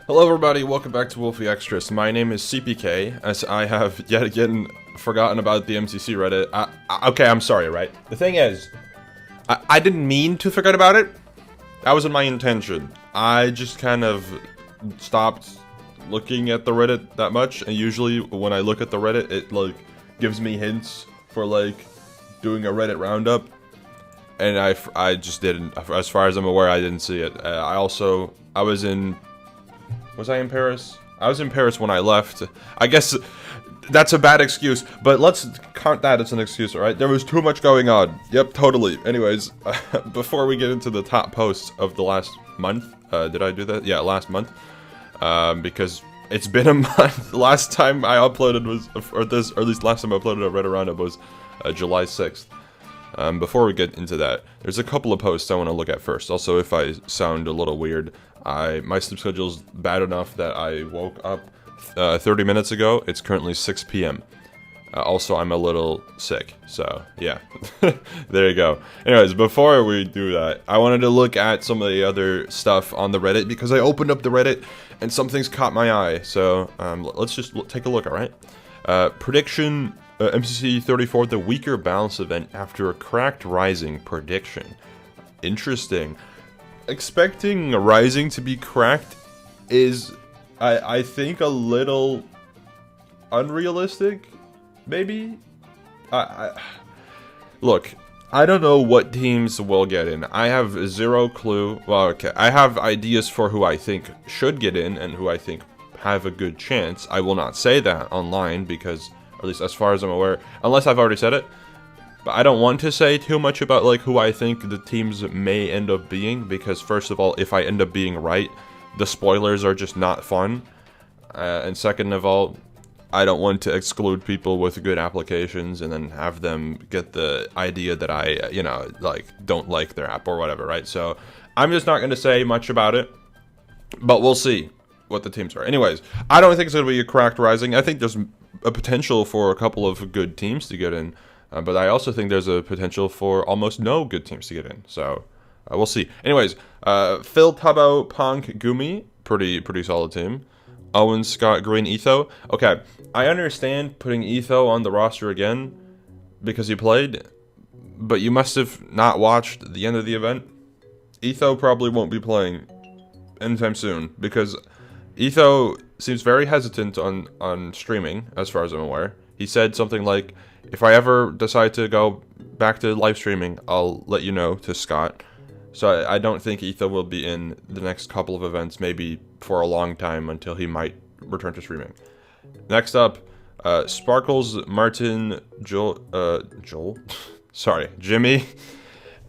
Hello everybody, welcome back to Wolfeei Extras. My name is CPK, as I have yet again forgotten about the MCC Reddit. Okay, I'm sorry, right? The thing is, I didn't mean to forget about it. That wasn't my intention. I just kind of stopped looking at the Reddit that much, and usually when I look at the Reddit, it like gives me hints for like doing a Reddit roundup, and I just didn't. As far as I'm aware, I didn't see it. Was I in Paris? I was in Paris when I left. I guess that's a bad excuse, but let's count that as an excuse, alright? There was too much going on. Yep, totally. Anyways, before we get into the top posts of the last month, did I do that? Yeah, last month. Because it's been a month. The last time I uploaded was, or at least last time I uploaded a Reddit Roundup was July 6th. Before we get into that, there's a couple of posts I want to look at first. Also, if I sound a little weird, my sleep schedule's bad enough that I woke up 30 minutes ago. It's currently 6 p.m. Also, I'm a little sick, so yeah. There you go. Anyways, before we do that, I wanted to look at some of the other stuff on the Reddit because I opened up the Reddit and some things caught my eye. So let's just take a look, alright? Prediction... MCC 34, the weaker balance event after a cracked Rising prediction. Interesting. Expecting Rising to be cracked is, I think, a little unrealistic, maybe? Look, I don't know what teams will get in. I have zero clue. Well, okay, I have ideas for who I think should get in and who I think have a good chance. I will not say that online because... at least as far as I'm aware, unless I've already said it. But I don't want to say too much about like who I think the teams may end up being, because first of all, if I end up being right, the spoilers are just not fun. And second of all, I don't want to exclude people with good applications and then have them get the idea that I, like don't like their app or whatever, right? So I'm just not going to say much about it, but we'll see what the teams are. Anyways, I don't think it's going to be a cracked Rising. I think there's a potential for a couple of good teams to get in, but I also think there's a potential for almost no good teams to get in, so we'll see. Anyways, Phil, Tubbo, Punk, Gumi, pretty solid team. Owen, Scott, Green, Etho. Okay, I understand putting Etho on the roster again because he played, but you must have not watched the end of the event. Etho probably won't be playing anytime soon because Etho seems very hesitant on streaming, as far as I'm aware. He said something like, if I ever decide to go back to live streaming, I'll let you know, to Scott. So I don't think Etho will be in the next couple of events, maybe for a long time, until he might return to streaming. Next up, Sparkles, Martin, Joel? Sorry, Jimmy,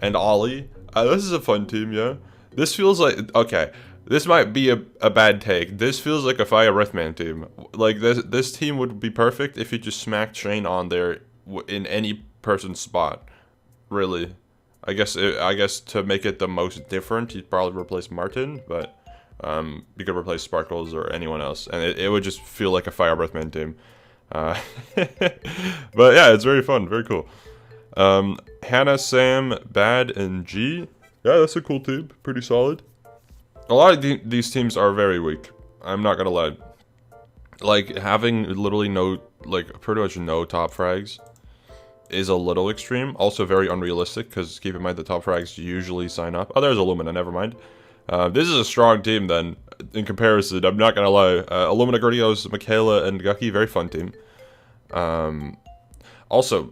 and Ollie. This is a fun team, yeah? This feels like, okay, this might be a bad take. This feels like a Fire Rithman team. Like, this team would be perfect if you just smacked Shane on there in any person's spot. Really. I guess to make it the most different, you'd probably replace Martin, but you could replace Sparkles or anyone else, and it would just feel like a Fire Rithman team. But yeah, it's very fun, very cool. Hannah, Sam, Bad, and G. Yeah, that's a cool team. Pretty solid. A lot of these teams are very weak. I'm not gonna lie. Like, having literally pretty much no top frags is a little extreme. Also very unrealistic, because keep in mind the top frags usually sign up. Oh, there's Illumina, never mind. This is a strong team then, in comparison. I'm not gonna lie. Illumina, Gordios, Michaela, and Gucky, very fun team. Also,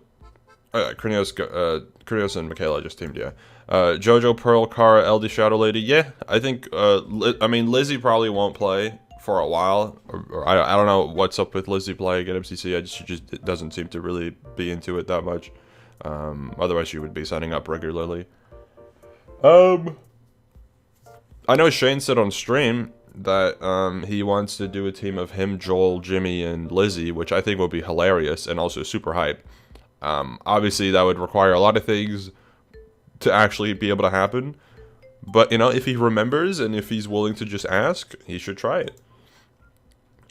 Krios and Michaela just teamed, yeah. Jojo, Pearl, Kara, LD, Shadow Lady. Yeah, I think, Lizzie probably won't play for a while. Or I don't know what's up with Lizzie playing at MCC. She just doesn't seem to really be into it that much. Otherwise, she would be signing up regularly. I know Shane said on stream that he wants to do a team of him, Joel, Jimmy, and Lizzie, which I think would be hilarious and also super hype. Obviously, that would require a lot of things to actually be able to happen, but if he remembers and if he's willing to just ask, he should try it.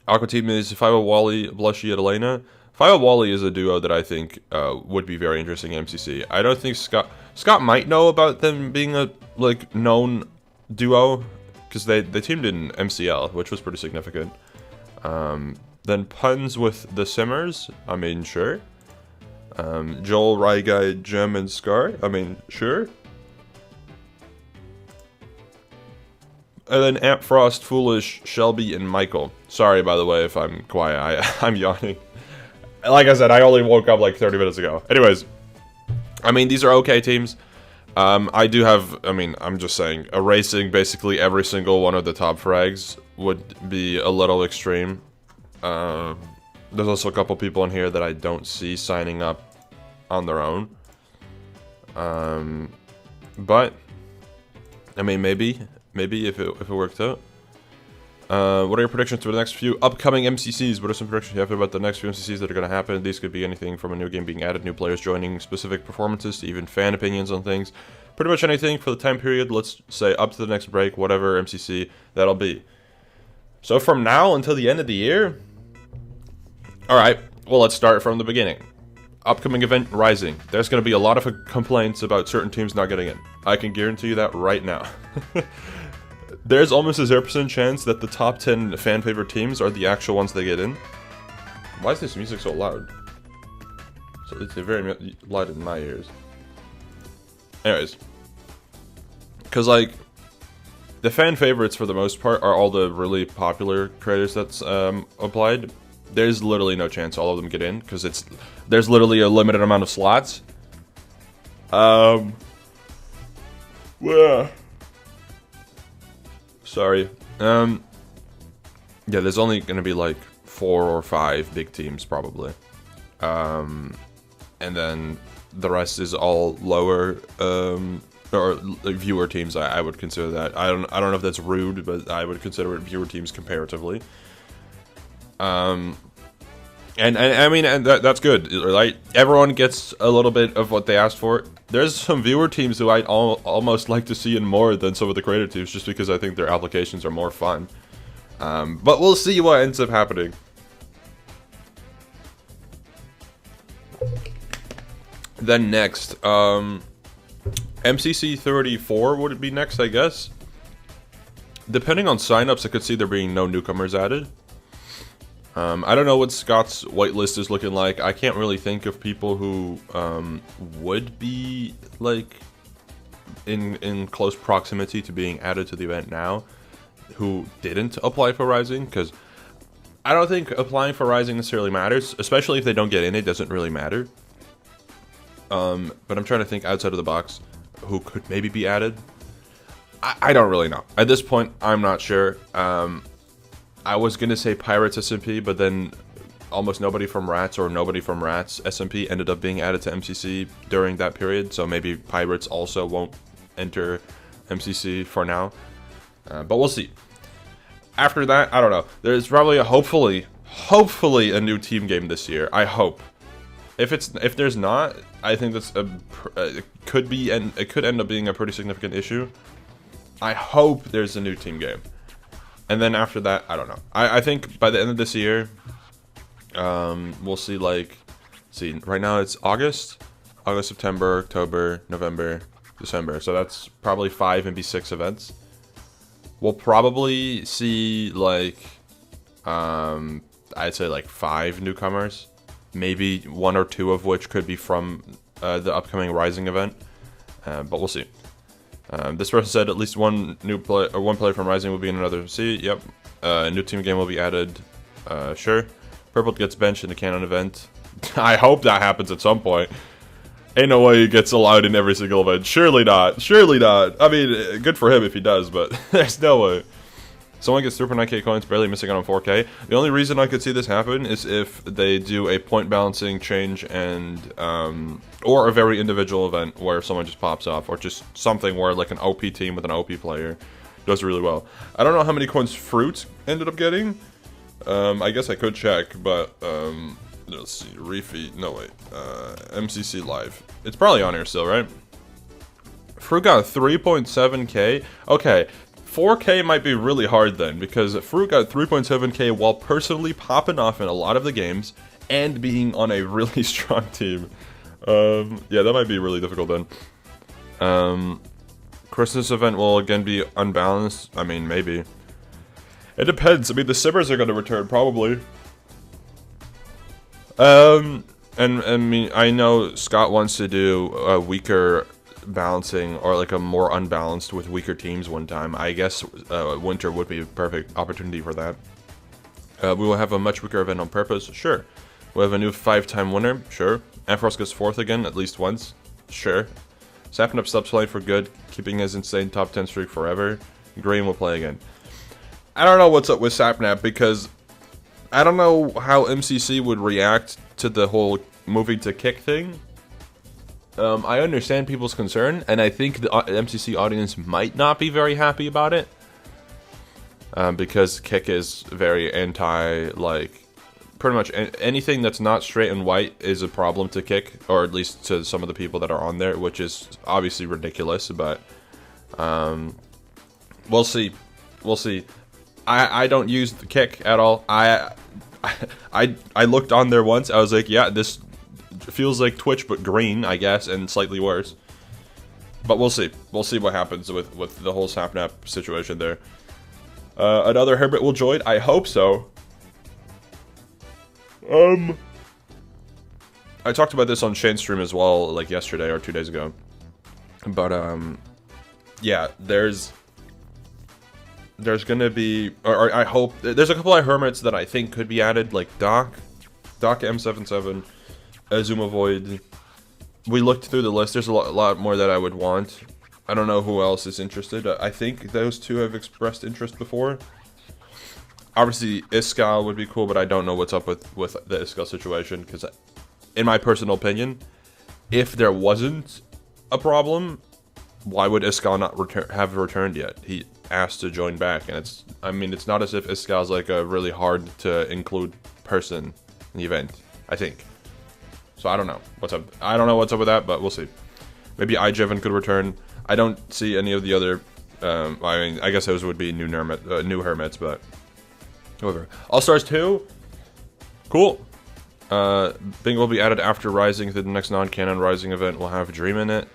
Aqua team is Fiva, Wally, Blushy, and Elena. Fiva, Wally is a duo that I think would be very interesting in MCC. I don't think Scott might know about them being a known duo, because they teamed in MCL, which was pretty significant. Then puns with the Simmers, I mean, sure. Joel, Ryguy, Gem, and Scar, I mean, sure. And then Amp Frost, Foolish, Shelby, and Michael. Sorry, by the way, if I'm quiet. I'm yawning. Like I said, I only woke up like 30 minutes ago. Anyways, I mean, these are okay teams. I do have, I mean, I'm just saying, erasing basically every single one of the top frags would be a little extreme. There's also a couple people in here that I don't see signing up on their own. But, I mean, maybe if it worked out. What are your predictions for the next few upcoming MCCs? What are some predictions you have about the next few MCCs that are going to happen? These could be anything from a new game being added, new players joining, specific performances, to even fan opinions on things. Pretty much anything for the time period, let's say up to the next break, whatever MCC that'll be. So from now until the end of the year? Alright, well, let's start from the beginning. Upcoming event, Rising. There's going to be a lot of complaints about certain teams not getting in. I can guarantee you that right now. There's almost a 0% chance that the top 10 fan favorite teams are the actual ones that get in. Why is this music so loud? So it's very loud in my ears. Anyways. Because, like, the fan favorites, for the most part, are all the really popular creators that's applied. There's literally no chance all of them get in, because there's literally a limited amount of slots. Sorry. Yeah, there's only gonna be like 4 or 5 big teams probably. And then the rest is all lower or like viewer teams. I would consider that. I don't know if that's rude, but I would consider it viewer teams comparatively. And I mean, and that's good, right? Everyone gets a little bit of what they asked for. There's some viewer teams who I'd almost like to see in more than some of the creator teams, just because I think their applications are more fun. But we'll see what ends up happening. Then next, MCC 34 would it be next, I guess? Depending on signups, I could see there being no newcomers added. I don't know what Scott's whitelist is looking like. I can't really think of people who would be like in close proximity to being added to the event now who didn't apply for Rising, because I don't think applying for Rising necessarily matters, especially if they don't get in. It doesn't really matter. But I'm trying to think outside of the box who could maybe be added. I don't really know. At this point, I'm not sure. I was gonna say Pirates SMP, but then almost nobody from Rats or nobody from Rats SMP ended up being added to MCC during that period, so maybe Pirates also won't enter MCC for now. But we'll see. After that, I don't know. There's probably hopefully a new team game this year. I hope. If there's not, I think that's it could end up being a pretty significant issue. I hope there's a new team game. And then after that, I don't know. I think by the end of this year, we'll see, like, right now it's August, September, October, November, December. So that's probably 5, maybe 6 events. We'll probably see, like, I'd say like 5 newcomers. Maybe 1 or 2 of which could be from the upcoming Rising event. But we'll see. This person said at least one player from Rising will be in another MC. Yep. A new team game will be added. Sure. Purple gets benched in the Canon event. I hope that happens at some point. Ain't no way he gets allowed in every single event. Surely not. Surely not. I mean, good for him if he does, but there's no way. Someone gets through for 9k coins, barely missing out on 4k. The only reason I could see this happen is if they do a point balancing change and, or a very individual event where someone just pops off, or just something where like an OP team with an OP player does really well. I don't know how many coins Fruit ended up getting. I guess I could check, but, let's see, refeed, no wait, MCC Live. It's probably on here still, right? Fruit got 3.7k. Okay. 4k might be really hard then, because Fruit got 3.7k while personally popping off in a lot of the games and being on a really strong team. Yeah, that might be really difficult then. Christmas event will again be unbalanced. I mean, maybe. It depends. I mean, the Simmers are going to return, probably. And I mean, I know Scott wants to do a weaker balancing, or like a more unbalanced with weaker teams one time. I guess winter would be a perfect opportunity for that. We will have a much weaker event on purpose, sure. We'll have a new 5-time winner, sure. Ampharos gets 4th again, at least once, sure. Sapnap stops playing for good, keeping his insane top 10 streak forever. Green will play again. I don't know what's up with Sapnap, because I don't know how MCC would react to the whole moving to kick thing. I understand people's concern, and I think the MCC audience might not be very happy about it. Because kick is very anti, like, pretty much anything that's not straight and white is a problem to kick, or at least to some of the people that are on there, which is obviously ridiculous, but we'll see. We'll see. I don't use the kick at all. I looked on there once. I was like, yeah, this feels like Twitch but green, I guess, and slightly worse. But we'll see. We'll see what happens with the whole Sapnap situation there. Another Herbert will join? I hope so. I talked about this on Shane's stream as well, like yesterday or 2 days ago. But, yeah, there's gonna be, or I hope, there's a couple of Hermits that I think could be added, like Doc M77, Azuma Void. We looked through the list, there's a lot more that I would want. I don't know who else is interested. I think those two have expressed interest before. Obviously, Iskal would be cool, but I don't know what's up with the Iskal situation, because in my personal opinion, if there wasn't a problem, why would Iskal not have returned yet? He asked to join back, and it's not as if Iskal's like a really hard to include person in the event, I think. So I don't know what's up. I don't know what's up with that, but we'll see. Maybe iJevan could return. I don't see any of the other, I mean, I guess those would be new Hermits, but whatever. All-Stars 2? Cool. Bing will be added after Rising to the next non-canon Rising event. Will have Dream in it.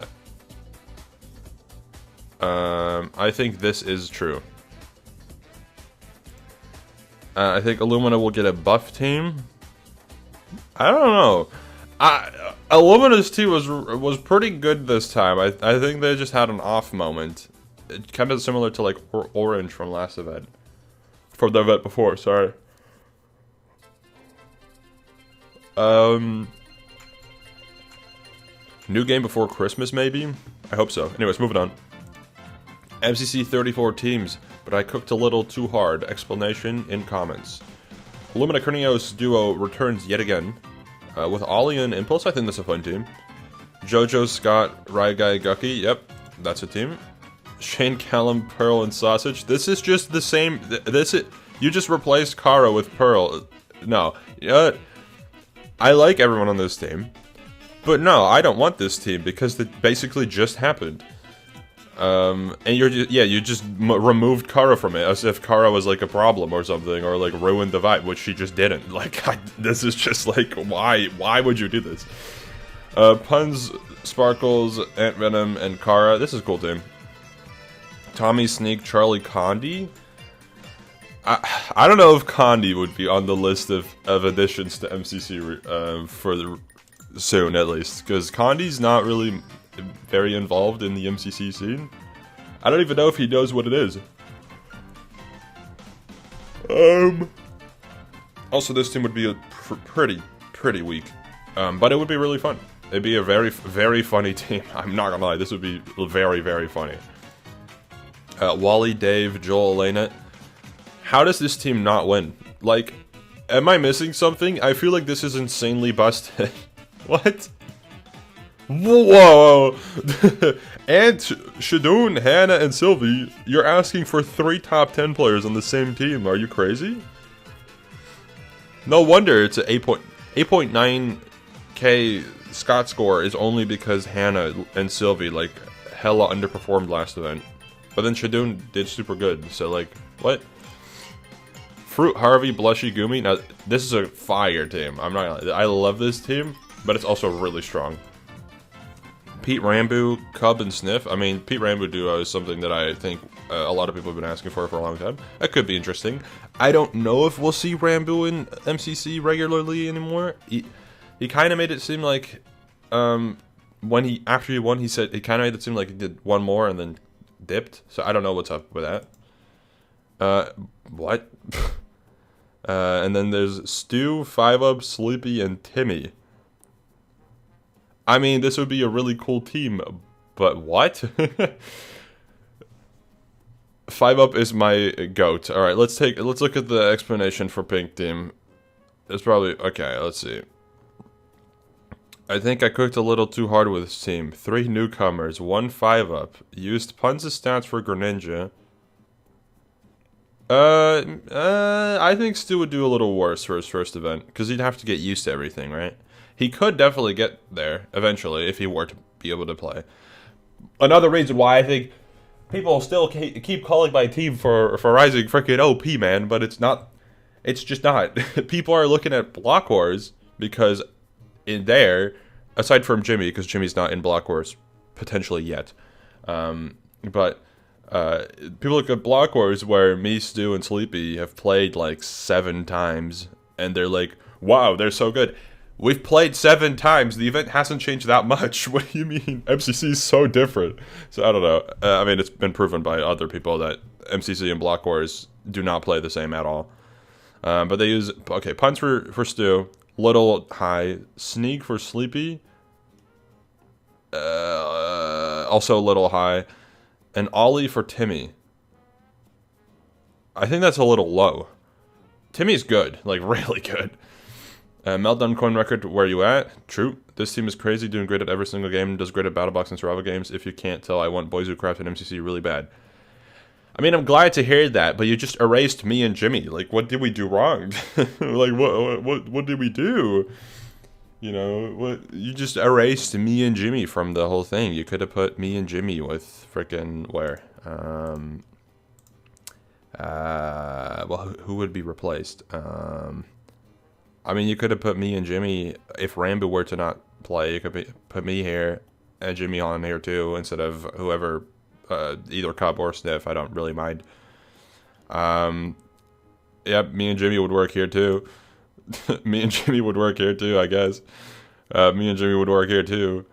I think this is true. I think Illumina will get a buff team. I don't know. Illumina's team was pretty good this time. I think they just had an off moment. It's kind of similar to like Orange from last event. From the event before, sorry. New game before Christmas, maybe? I hope so. Anyways, moving on. MCC 34 teams, but I cooked a little too hard. Explanation in comments. Illumina Corneos duo returns yet again. With Ollie and Impulse, I think that's a fun team. Jojo, Scott, Raigai, Gucky, yep, that's a team. Shane, Callum, Pearl, and Sausage. This is just the same. You just replaced Kara with Pearl. No, I like everyone on this team, but no, I don't want this team because it basically just happened. And you just removed Kara from it as if Kara was like a problem or something, or like ruined the vibe, which she just didn't. Like, this is just like, why would you do this? Puns, Sparkles, Ant Venom, and Kara. This is a cool team. Tommy, Sneak, Charlie, Condi. I don't know if Condi would be on the list of additions to MCC soon, at least, because Condi's not really very involved in the MCC scene. I don't even know if he knows what it is. Also, this team would be pretty weak, but it would be really fun. It'd be a very, very funny team. I'm not gonna lie, this would be very, very funny. Wally, Dave, Joel, Elena. How does this team not win? Like, am I missing something? I feel like this is insanely busted. What? Whoa! And Shadoon, Hannah, and Sylvie, you're asking for 3 top 10 players on the same team. Are you crazy? No wonder it's an 8.9k Scott score is only because Hannah and Sylvie, like, hella underperformed last event. But then Shadoon did super good, so, like, what? Fruit, Harvey, Blushy, Gumi. Now, this is a fire team. I'm not gonna lie. I love this team, but it's also really strong. Pete Rambo, Cub, and Sniff. I mean, Pete Rambo duo is something that I think a lot of people have been asking for a long time. That could be interesting. I don't know if we'll see Rambo in MCC regularly anymore. He kind of made it seem like after he won, he said he kind of made it seem like he did one more and then dipped. So I don't know what's up with that. What? And then there's Stu, 5UP, Sleepy, and Timmy. I mean, this would be a really cool team, but what? 5UP is my goat. All right, let's look at the explanation for Pink Team. It's probably okay. Let's see. I think I cooked a little too hard with this team. 3 newcomers, 1 5UP. Used Pun's stats for Greninja. I think Stu would do a little worse for his first event because he'd have to get used to everything, right? He could definitely get there eventually if he were to be able to play. Another reason why I think people still keep calling my team for Rising freaking OP, man, but it's not. It's just not. People are looking at Block Wars because in there, aside from Jimmy, because Jimmy's not in Block Wars potentially yet, but people look at Block Wars where me, Stu, and Sleepy have played like 7 times, and they're like, wow, they're so good. We've played 7 times. The event hasn't changed that much. What do you mean? MCC is so different. So I don't know. I mean, it's been proven by other people that MCC and Block Wars do not play the same at all. But they use, okay, Punch for Stu, Little High, Sneak for Sleepy, also Little High, and Ollie for Timmy. I think that's a little low. Timmy's good, like really good. Meltdown Coin Record, where you at? True. This team is crazy, doing great at every single game, does great at Battle Box and Survival games. If you can't tell, I want Boys Who Craft and MCC really bad. I mean, I'm glad to hear that, but you just erased me and Jimmy. Like, what did we do wrong? Like, what did we do? You know, what? You just erased me and Jimmy from the whole thing. You could have put me and Jimmy with frickin' where? Well, who would be replaced? I mean, you could have put me and Jimmy, if Rambo were to not play, you could put me here and Jimmy on here too, instead of whoever, either Cub or Sniff. I don't really mind. Yeah, me and Jimmy would work here too. Me and Jimmy would work here too, I guess. Me and Jimmy would work here too.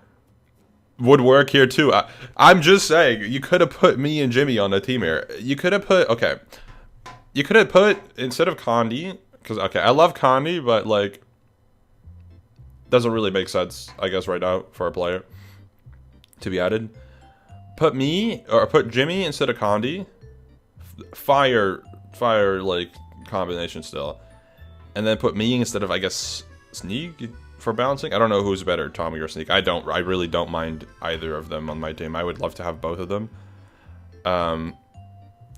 Would work here too. I'm just saying, you could have put me and Jimmy on the team here. You could have put, okay. You could have put, instead of Condi, because, okay, I love Condi, but, like, doesn't really make sense, I guess, right now for a player to be added. Put me, or put Jimmy instead of Condi. Fire, like, combination still. And then put me instead of, I guess, Sneak for balancing. I don't know who's better, Tommy or Sneak. I really don't mind either of them on my team. I would love to have both of them.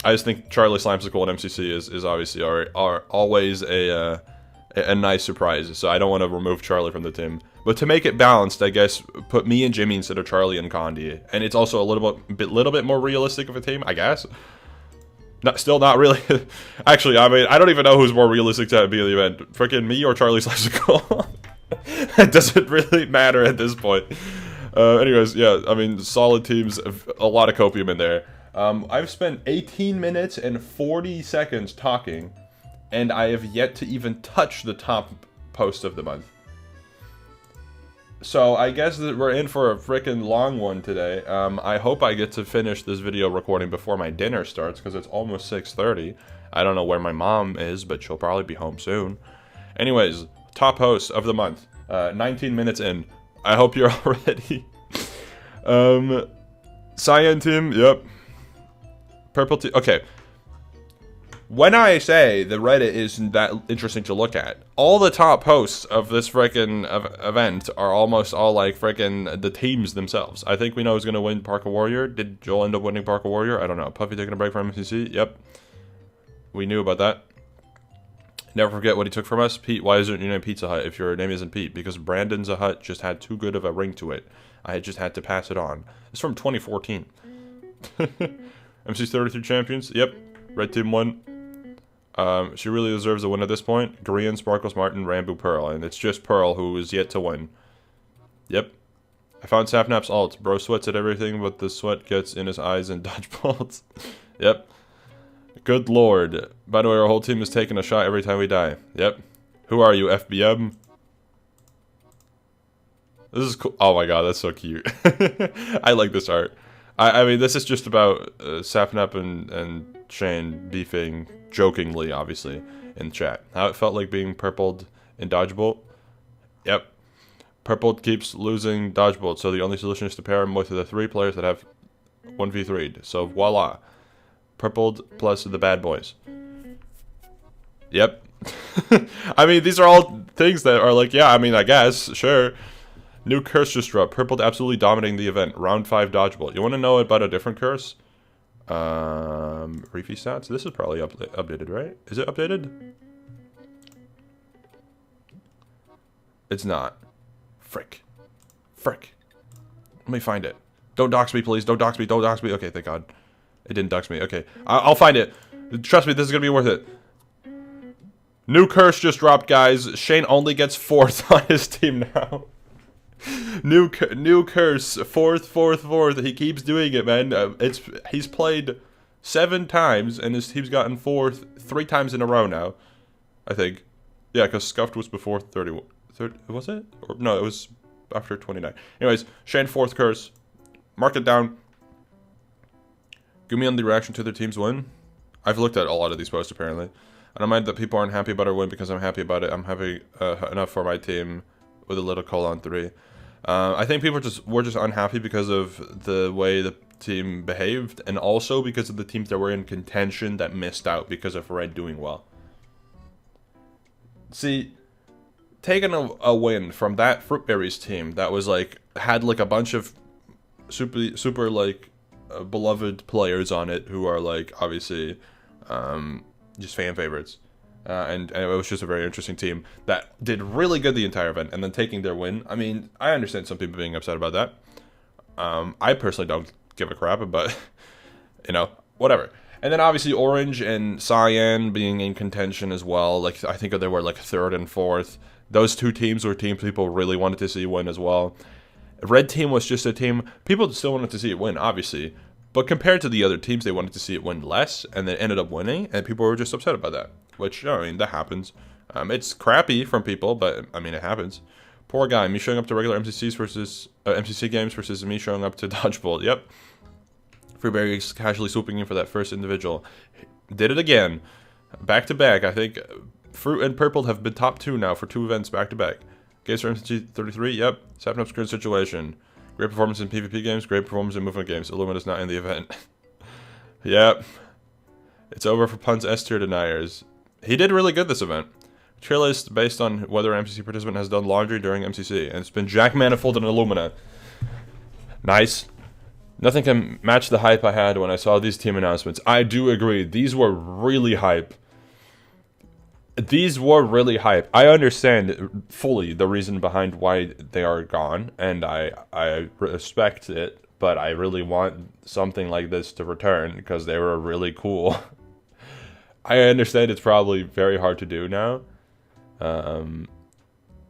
I just think Charlie Slimesicle and MCC is obviously are always a nice surprise. So I don't want to remove Charlie from the team. But to make it balanced, I guess put me and Jimmy instead of Charlie and Condi. And it's also a little bit more realistic of a team, I guess. Still not really. Actually, I mean, I don't even know who's more realistic to be in the event. Freaking me or Charlie Slimesicle. It doesn't really matter at this point. Anyways, yeah, I mean, solid teams, a lot of copium in there. I've spent 18 minutes and 40 seconds talking, and I have yet to even touch the top post of the month. So I guess that we're in for a freaking long one today. I hope I get to finish this video recording before my dinner starts, because it's almost 6:30. I don't know where my mom is, but she'll probably be home soon. Anyways, top host of the month. 19 minutes in. I hope you're all ready. Cyan team, yep. Purple team, okay. When I say the Reddit isn't that interesting to look at, all the top hosts of this frickin' event are almost all like frickin' the teams themselves. I think we know who's gonna win Parkour Warrior. Did Joel end up winning Parkour Warrior? I don't know. Puffy taking a break from MCC? Yep. We knew about that. Never forget what he took from us. Pete, why isn't your name Pizza Hut if your name isn't Pete? Because Brandon's a Hut just had too good of a ring to it. I just had to pass it on. It's from 2014. MC's 33 champions. Yep. Red team won. She really deserves a win at this point. Korean, Sparkles, Martin, Rambo, Pearl. And it's just Pearl who is yet to win. Yep. I found Sapnap's ult. Bro sweats at everything, but the sweat gets in his eyes and dodge bolts. Yep. Good lord. By the way, our whole team is taking a shot every time we die. Yep. Who are you, FBM? This is cool. Oh my god, that's so cute. I like this art. I mean, this is just about Sapnap and Shane beefing, jokingly, obviously, in chat. How it felt like being purpled in Dodgebolt. Yep. Purpled keeps losing Dodgebolt, so the only solution is to pair him with the 3 players that have 1v3'd. So voila. Purpled plus the bad boys. Yep. I mean, these are all things that are like, yeah, I mean, I guess, sure. New curse just dropped. Purpled absolutely dominating the event. Round 5 Dodgebolt. You want to know about a different curse? Reefy stats? This is probably updated, right? Is it updated? It's not. Frick. Frick. Let me find it. Don't dox me, please. Don't dox me. Don't dox me. Okay, thank God. It didn't dox me. Okay. I'll find it. Trust me, this is going to be worth it. New curse just dropped, guys. Shane only gets 4th on his team now. New curse. 4th. He keeps doing it, man. He's played 7 times, and his team's gotten 4th 3 times in a row now. I think. Yeah, because Scuffed was before 30, was it? Or, no, it was after 29. Anyways, Shane 4th curse. Mark it down. Give me on the reaction to their team's win. I've looked at a lot of these posts, apparently. I don't mind that people aren't happy about our win because I'm happy about it. I'm happy enough for my team with a little colon 3. I think people were just unhappy because of the way the team behaved, and also because of the teams that were in contention that missed out because of Red doing well. See, taking a win from that Fruitberries team that was like had like a bunch of super like beloved players on it who are like obviously just fan favorites. And it was just a very interesting team that did really good the entire event, and then taking their win. I mean, I understand some people being upset about that. I personally don't give a crap, but, you know, whatever. And then obviously Orange and Cyan being in contention as well. Like, I think they were like 3rd and 4th. Those 2 teams were teams people really wanted to see win as well. Red team was just a team, people still wanted to see it win, obviously. But compared to the other teams, they wanted to see it win less, and then ended up winning, and people were just upset about that. Which, I mean, that happens. It's crappy from people, but, I mean, it happens. Poor guy, me showing up to regular MCC games versus me showing up to Dodgebolt. Yep. Fruitberry casually swooping in for that first individual. Did it again. Back to back. I think Fruit and Purple have been top 2 now for 2 events back to back. Games for MCC 33, yep. Sapnap's current situation. Great performance in PvP games, great performance in movement games. Illumina's not in the event. Yep. It's over for Pun's S tier deniers. He did really good this event. Tier list based on whether an MCC participant has done laundry during MCC. And it's been Jack Manifold and Illumina. Nice. Nothing can match the hype I had when I saw these team announcements. I do agree. These were really hype. These were really hype. I understand fully the reason behind why they are gone, and I respect it, but I really want something like this to return because they were really cool. I understand it's probably very hard to do now,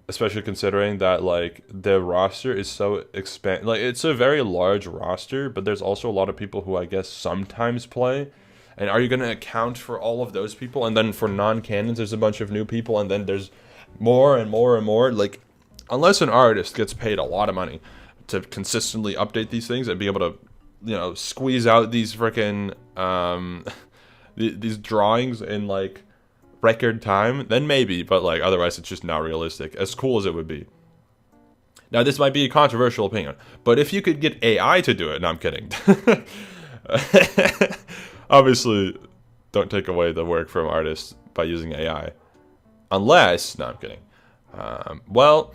especially considering that like the roster is so like it's a very large roster, but there's also a lot of people who I guess sometimes play. And are you going to account for all of those people? And then for non-canons, there's a bunch of new people. And then there's more and more and more. Like, unless an artist gets paid a lot of money to consistently update these things and be able to, you know, squeeze out these freaking, these drawings in, like, record time, then maybe. But, like, otherwise it's just not realistic. As cool as it would be. Now, this might be a controversial opinion. But if you could get AI to do it... No, I'm kidding. Obviously, don't take away the work from artists by using AI. Unless... No, I'm kidding. Well,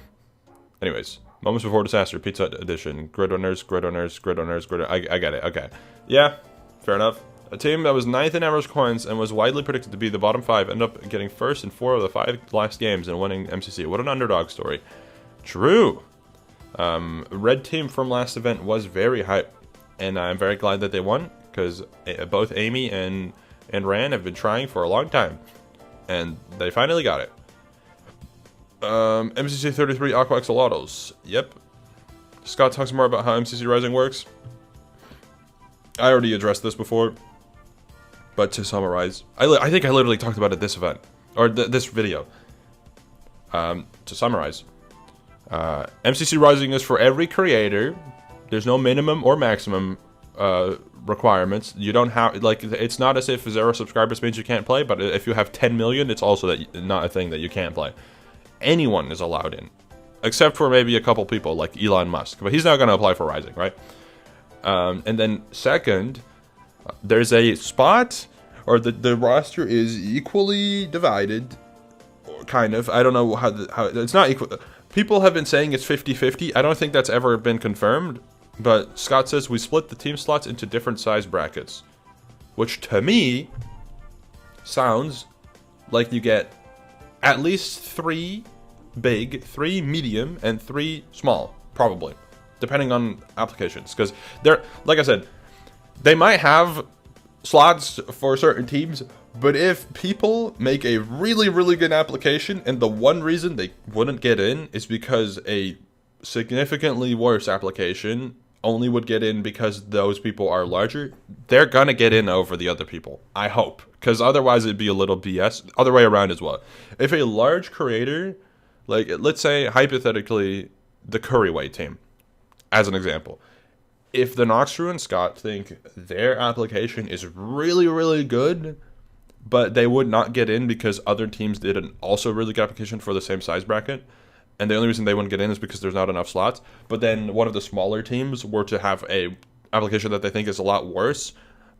anyways. Moments Before Disaster, Pizza Edition. Grid owners. I get it. Okay. Yeah, fair enough. A team that was 9th in average coins and was widely predicted to be the bottom 5 ended up getting 1st in 4 of the 5 last games and winning MCC. What an underdog story. True. Red team from last event was very hype. And I'm very glad that they won. Because both Amy and Ran have been trying for a long time. And they finally got it. MCC 33 Aqua Axolotls. Yep. Scott talks more about how MCC Rising works. I already addressed this before, but to summarize, I think I literally talked about it this event, or this video. To summarize, MCC Rising is for every creator. There's no minimum or maximum requirements. You don't have, like, it's not as if 0 subscribers means you can't play, but if you have 10 million, it's also not a thing that you can't play. Anyone is allowed in, except for maybe a couple people like Elon Musk, but he's not going to apply for Rising, right? And then second, there's a spot, or the roster is equally divided, kind of. I don't know how it's not equal. People have been saying it's 50-50. I don't think that's ever been confirmed, but Scott says we split the team slots into different size brackets, which to me sounds like you get at least 3 big, 3 medium, and 3 small, probably, depending on applications. Because they're, like I said, they might have slots for certain teams, but if people make a really, really good application and the one reason they wouldn't get in is because a significantly worse application only would get in because those people are larger, they're gonna get in over the other people. I hope. Because otherwise it'd be a little BS. Other way around as well. If a large creator, like, let's say, hypothetically, the Curryway team, as an example. If the Noxtrew and Scott think their application is really, really good, but they would not get in because other teams did an also really good application for the same size bracket, and the only reason they wouldn't get in is because there's not enough slots, but then one of the smaller teams were to have a application that they think is a lot worse,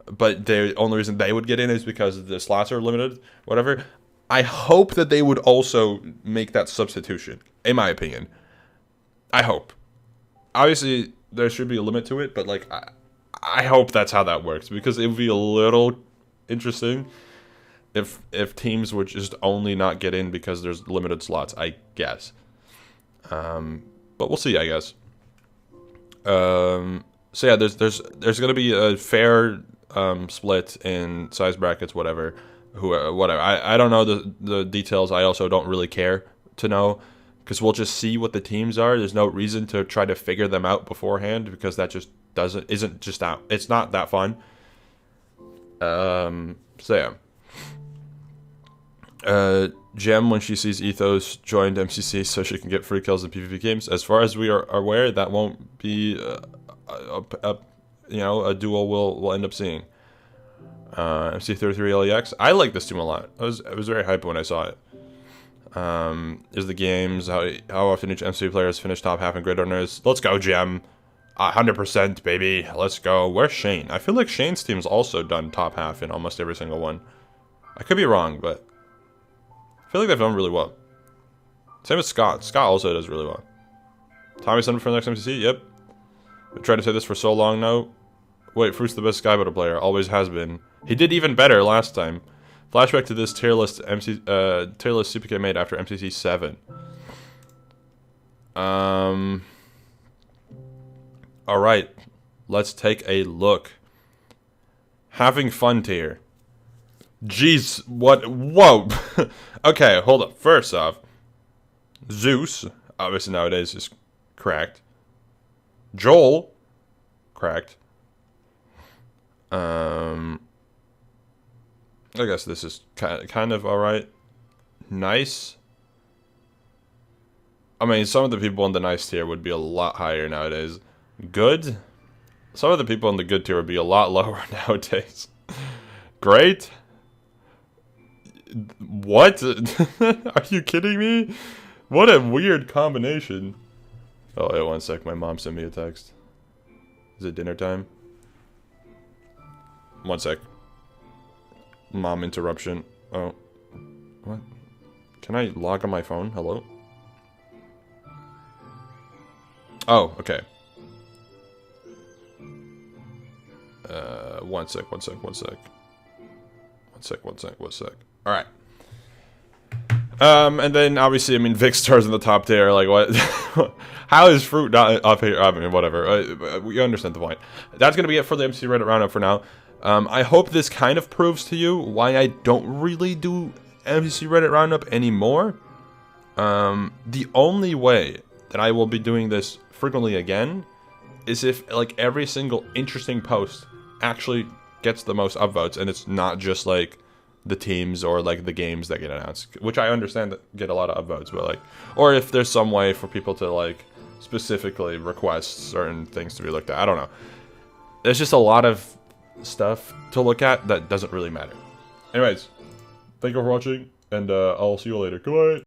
but the only reason they would get in is because the slots are limited, whatever, I hope that they would also make that substitution, in my opinion. I hope. Obviously, there should be a limit to it, but, like, I hope that's how that works, because it would be a little interesting if teams would just only not get in because there's limited slots, I guess. But we'll see, I guess. So yeah, there's gonna be a fair split in size brackets, whatever. Whatever. I don't know the details. I also don't really care to know, because we'll just see what the teams are. There's no reason to try to figure them out beforehand, because that just isn't just that. It's not that fun. So yeah. Gem, when she sees Ethos, joined MCC so she can get free kills in PvP games. As far as we are aware, that won't be a duo we'll end up seeing. MC33LEX. I like this team a lot. I was very hyped when I saw it. Is the games, how often each MC player has finished top half in grid owners. Let's go, Gem. 100%, baby. Let's go. Where's Shane? I feel like Shane's team's also done top half in almost every single one. I could be wrong, but I feel like they've done really well. Same with Scott. Scott also does really well. Tommy sent for the next MCC? Yep. I've tried to say this for so long now. Wait, Fruit's the best Skyboater player. Always has been. He did even better last time. Flashback to this tier list CPK made after MCC 7. Alright. Let's take a look. Having fun tier. Jeez, what? Whoa. Okay, hold up. First off, Zeus, obviously nowadays, is cracked. Joel, cracked. I guess this is kind of alright. Nice. I mean, some of the people in the nice tier would be a lot higher nowadays. Good. Some of the people in the good tier would be a lot lower nowadays. Great. What? Are you kidding me? What a weird combination. Oh, wait 1 sec. My mom sent me a text. Is it dinner time? 1 sec. Mom interruption. Oh. What? Can I log on my phone? Hello? Oh, okay. 1 sec. 1 sec. 1 sec. 1 sec. 1 sec. 1 sec. Alright. And then, obviously, I mean, Vicstar's in the top tier, like, what? How is Fruit not up here? I mean, whatever. You understand the point. That's gonna be it for the MCC Reddit Roundup for now. I hope this kind of proves to you why I don't really do MCC Reddit Roundup anymore. The only way that I will be doing this frequently again is if like every single interesting post actually gets the most upvotes, and it's not just like the teams or like the games that get announced, which I understand that get a lot of upvotes, but like, or if there's some way for people to like specifically request certain things to be looked at. I don't know. There's just a lot of stuff to look at that doesn't really matter. Anyways, thank you for watching, and I'll see you later. Goodbye.